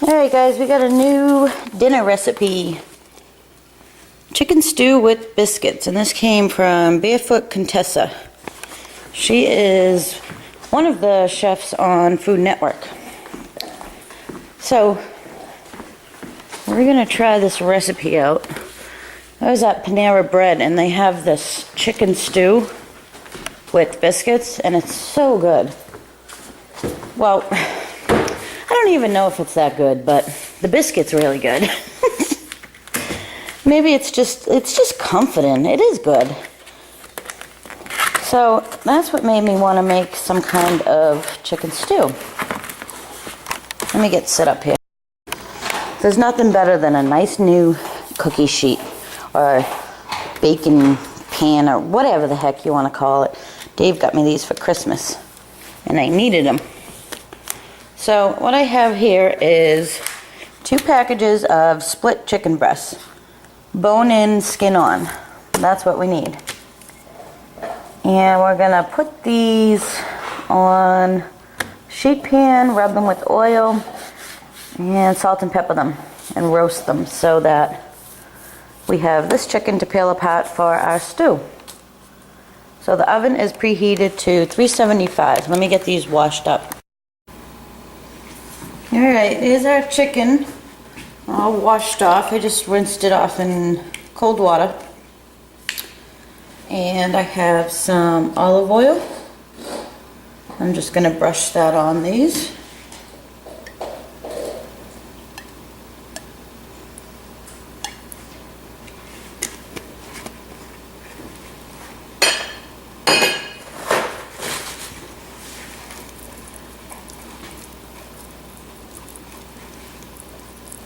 Alright guys, we got a new dinner recipe. Chicken stew with biscuits, and this came from Barefoot Contessa. She is one of the chefs on Food Network. So, we're going to try this recipe out. I was at Panera Bread and they have this chicken stew with biscuits, and it's so good. Well, I don't even know if it's that good, but the biscuit's really good. Maybe it's just comforting. It is good. So that's what made me want to make some kind of chicken stew. Let me get set up here. There's nothing better than a nice new cookie sheet or baking pan or whatever the heck you want to call it. Dave got me these for Christmas and I needed them. So what I have here is 2 packages of split chicken breasts, bone in, skin on. That's what we need. And we're gonna put these on sheet pan, rub them with oil, and salt and pepper them, and roast them so that we have this chicken to peel apart for our stew. So the oven is preheated to 375. Let me get these washed up. Alright, here's our chicken all washed off. I just rinsed it off in cold water. And I have some olive oil. I'm just going to brush that on these.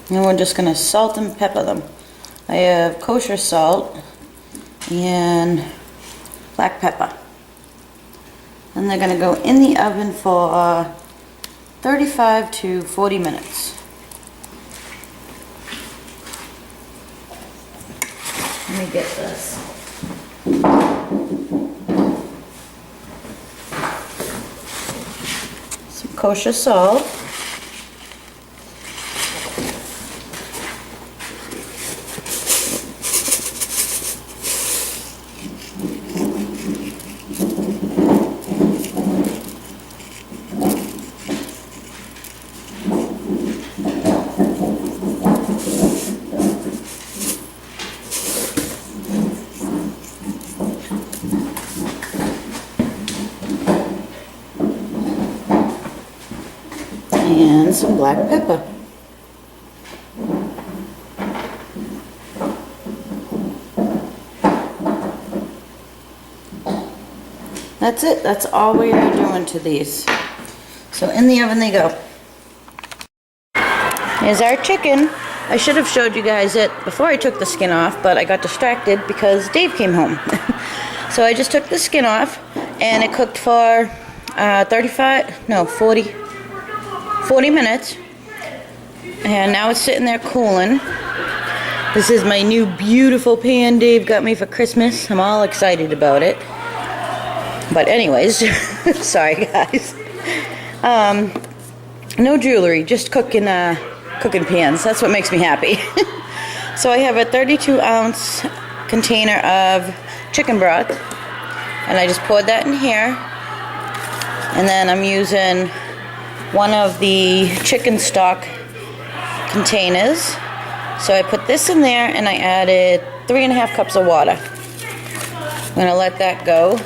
And we're just going to salt and pepper them. I have kosher salt and black pepper. And they're going to go in the oven for 35 to 40 minutes. Let me get this. Some kosher salt. And some black pepper. That's it. That's all we are doing to these. So in the oven they go. Here's our chicken. I should have showed you guys it before I took the skin off, but I got distracted because Dave came home. So I just took the skin off and it cooked for 40 minutes, and now it's sitting there cooling. This is my new beautiful pan Dave got me for Christmas. I'm all excited about it. But anyways, sorry guys. No jewelry, just cooking pans. That's what makes me happy. So I have a 32-ounce container of chicken broth, and I just poured that in here. And then I'm using one of the chicken stock containers. So I put this in there and I added 3.5 cups of water. I'm going to let that go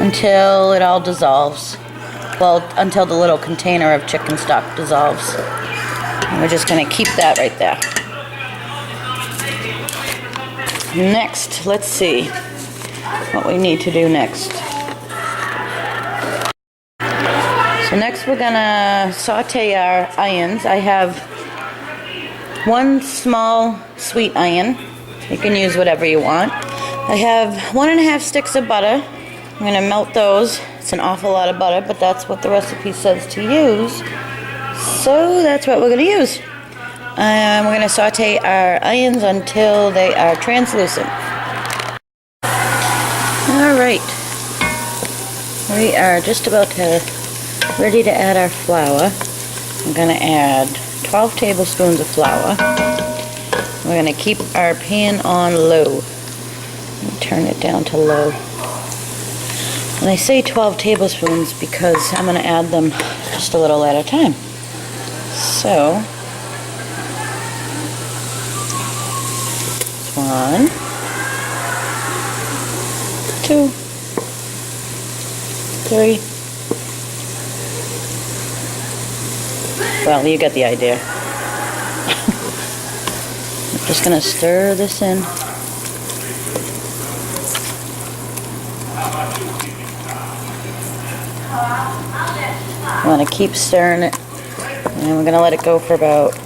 until it all dissolves. Well, until the little container of chicken stock dissolves. And we're just going to keep that right there. Next, let's see what we need to do next. So next we're gonna saute our onions. I have 1 small sweet onion. You can use whatever you want. I have 1.5 sticks of butter. I'm gonna melt those. It's an awful lot of butter, but that's what the recipe says to use. So that's what we're gonna use. We're gonna saute our onions until they are translucent. All right. We are just about ready to add our flour. I'm going to add 12 tablespoons of flour. We're going to keep our pan on low. Turn it down to low. And I say 12 tablespoons because I'm going to add them just a little at a time. So, 1, 2, 3. Well, you get the idea. I'm just going to stir this in. I want to keep stirring it, and we're going to let it go for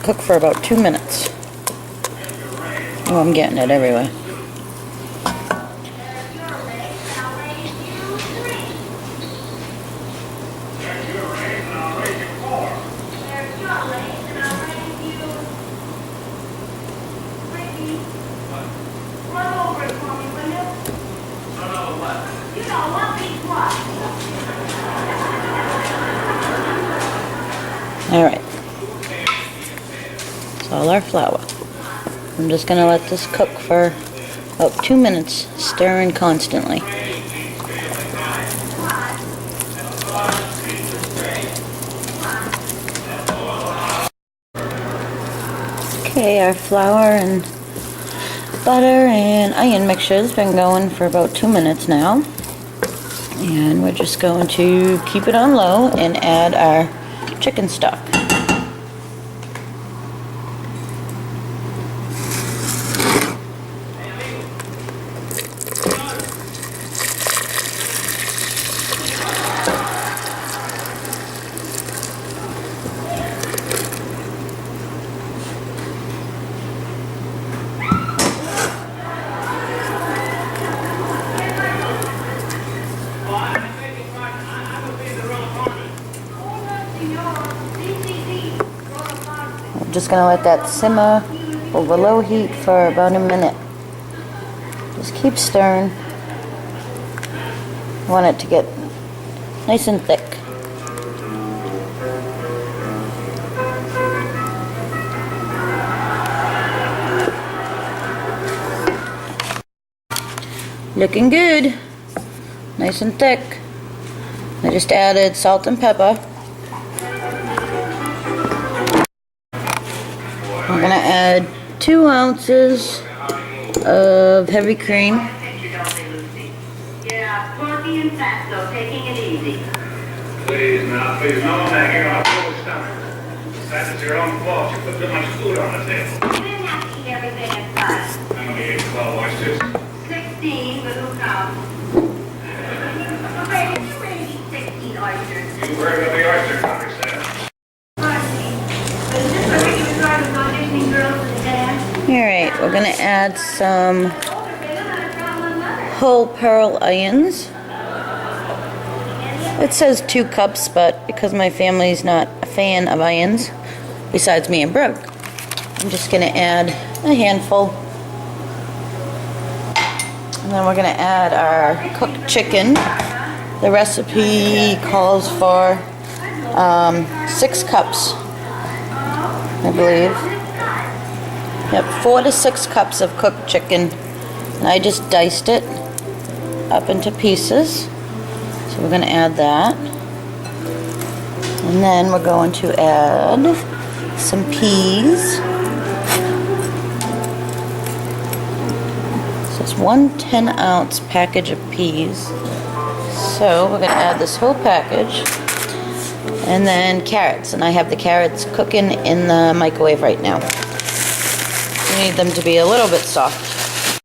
cook for about 2 minutes. Oh, I'm getting it everywhere. Alright, that's all our flour. I'm just going to let this cook for about 2 minutes, stirring constantly. Okay, our flour and butter and onion mixture has been going for about 2 minutes now. And we're just going to keep it on low and add our chicken stock. Just going to let that simmer over low heat for about a minute. Just keep stirring. I want it to get nice and thick. Looking good. Nice and thick. I just added salt and pepper. I'm going to add 2 ounces of heavy cream. Yeah, porky and fat, so taking it easy. Please, now, please, no one back here on a full stomach. Besides, it's your own fault. You put too much food on the table. You didn't have to eat everything at first. I only ate 12 oysters. 16, but who counts? Baby, you really eat 16 oysters. You heard what the oyster counter said. Parsley. But is this a regular sort of auditioning girls to the dance? Alright, we're going to add some whole pearl onions. It says 2 cups, but because my family's not a fan of onions, besides me and Brooke, I'm just going to add a handful. And then we're going to add our cooked chicken. The recipe calls for 6 cups, I believe. Yep, 4 to 6 cups of cooked chicken. And I just diced it up into pieces. So we're going to add that. And then we're going to add some peas. So it's 1 10-ounce package of peas. So we're going to add this whole package. And then carrots. And I have the carrots cooking in the microwave right now. We need them to be a little bit soft.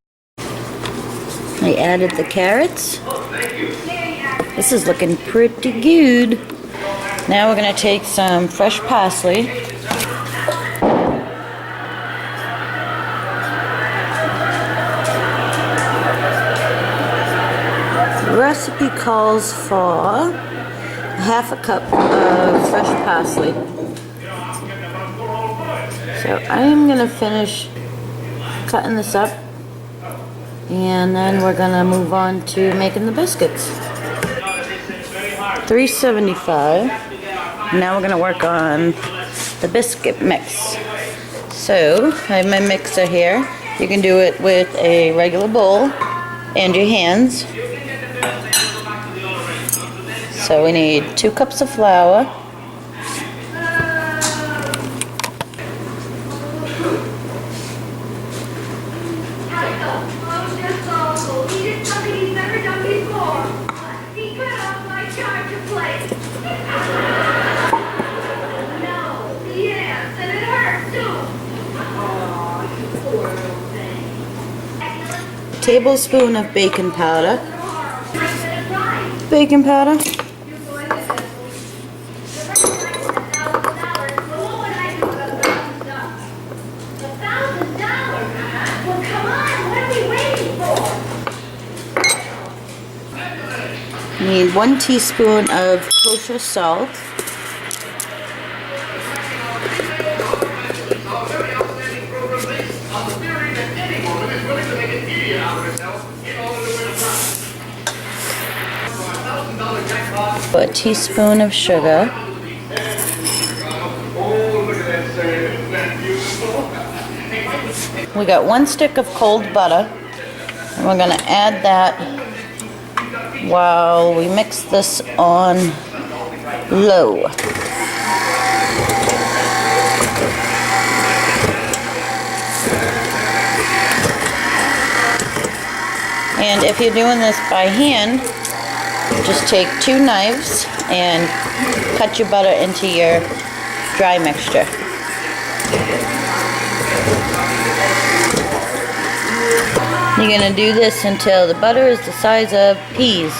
I added the carrots. This is looking pretty good. Now we're going to take some fresh parsley. The recipe calls for 1/2 cup of fresh parsley. So I am going to finish cutting this up, and then we're going to move on to making the biscuits. $3.75. Now we're gonna work on the biscuit mix. So I have my mixer here. You can do it with a regular bowl and your hands. So we need 2 cups of flour. A tablespoon of baking powder. Baking powder. Need 1 teaspoon of kosher salt. A teaspoon of sugar. We got 1 stick of cold butter, and we're going to add that while we mix this on low. And if you're doing this by hand, just take 2 knives and cut your butter into your dry mixture. You're going to do this until the butter is the size of peas.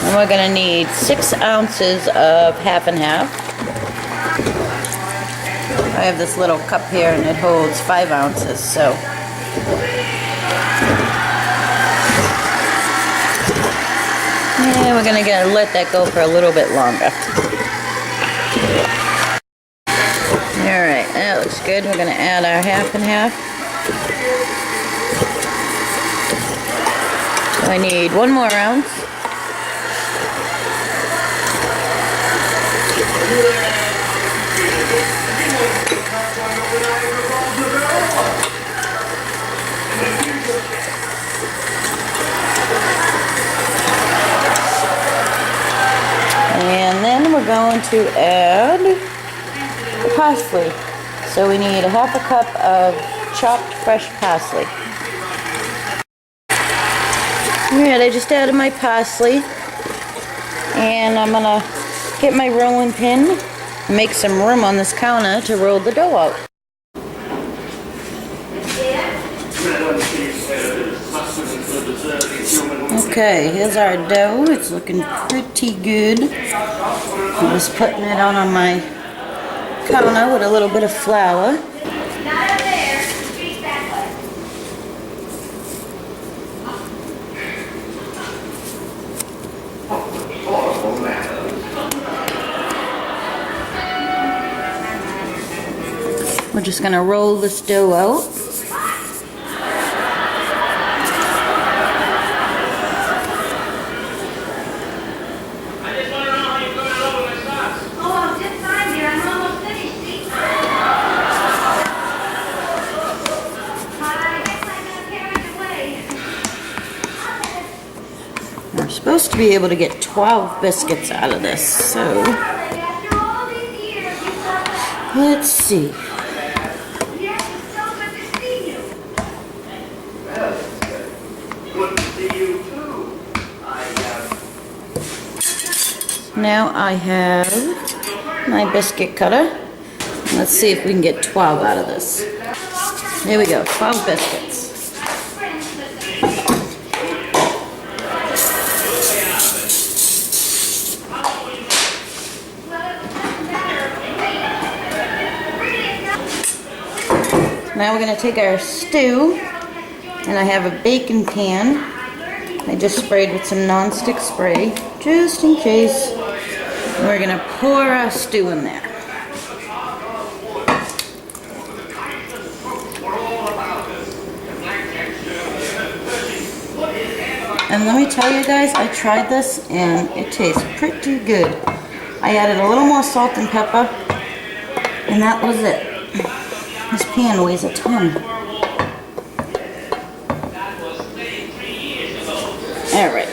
And we're going to need 6 ounces of half and half. I have this little cup here and it holds 5 ounces, so. And we're going to let that go for a little bit longer. Alright, that looks good. We're going to add our half and half. I need 1 more ounce. And then we're going to add parsley. So we need a half a cup of chopped fresh parsley. Alright, I just added my parsley, and I'm going to get my rolling pin and make some room on this counter to roll the dough out. Okay, here's our dough. It's looking pretty good. I'm just putting it on my counter with a little bit of flour. We're just going to roll this dough out. We're supposed to be able to get 12 biscuits out of this, so let's see. Now I have my biscuit cutter. Let's see if we can get 12 out of this. There we go, 12 biscuits. Now we're going to take our stew, and I have a baking pan. I just sprayed with some non-stick spray, just in case. We're going to pour our stew in there. And let me tell you guys, I tried this and it tastes pretty good. I added a little more salt and pepper, and that was it. This pan weighs a ton. All right.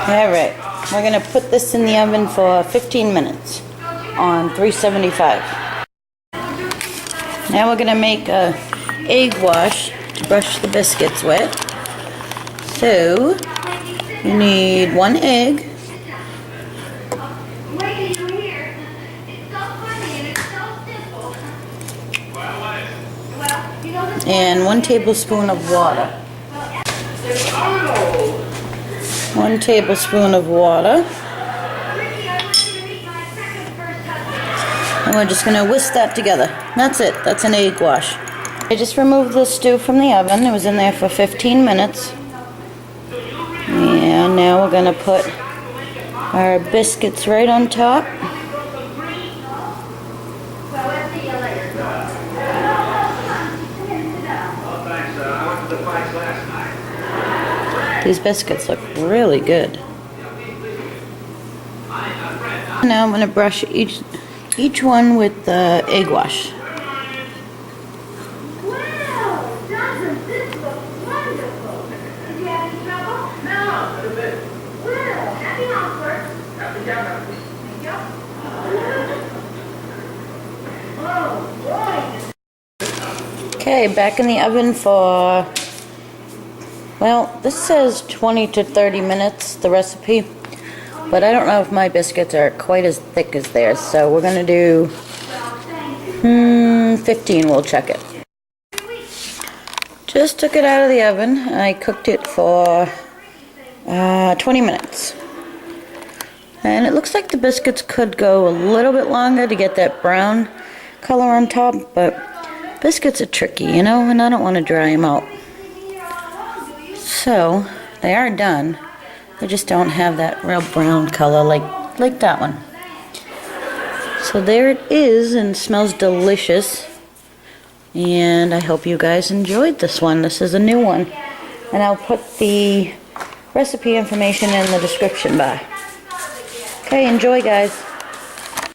Alright, we're going to put this in the oven for 15 minutes on 375. Now we're going to make a egg wash to brush the biscuits with. So, you need 1 egg, and 1 tablespoon of water. 1 tablespoon of water. And we're just going to whisk that together. That's it. That's an egg wash. I just removed the stew from the oven. It was in there for 15 minutes. And now we're going to put our biscuits right on top. These biscuits look really good. Now I'm going to brush each one with the egg wash. Wow, doesn't this look wonderful? Did you have any trouble? No, not a bit. Well, happy housework. Happy camera. Thank you. Oh, boy. Okay, back in the oven for, well, this says 20 to 30 minutes, the recipe. But I don't know if my biscuits are quite as thick as theirs, so we're going to do 15, we'll check it. Just took it out of the oven. I cooked it for 20 minutes. And it looks like the biscuits could go a little bit longer to get that brown color on top, but biscuits are tricky, you know, and I don't want to dry them out. So, they are done. They just don't have that real brown color like that one. So there it is, and smells delicious. And I hope you guys enjoyed this one. This is a new one. And I'll put the recipe information in the description bar. Okay, enjoy guys.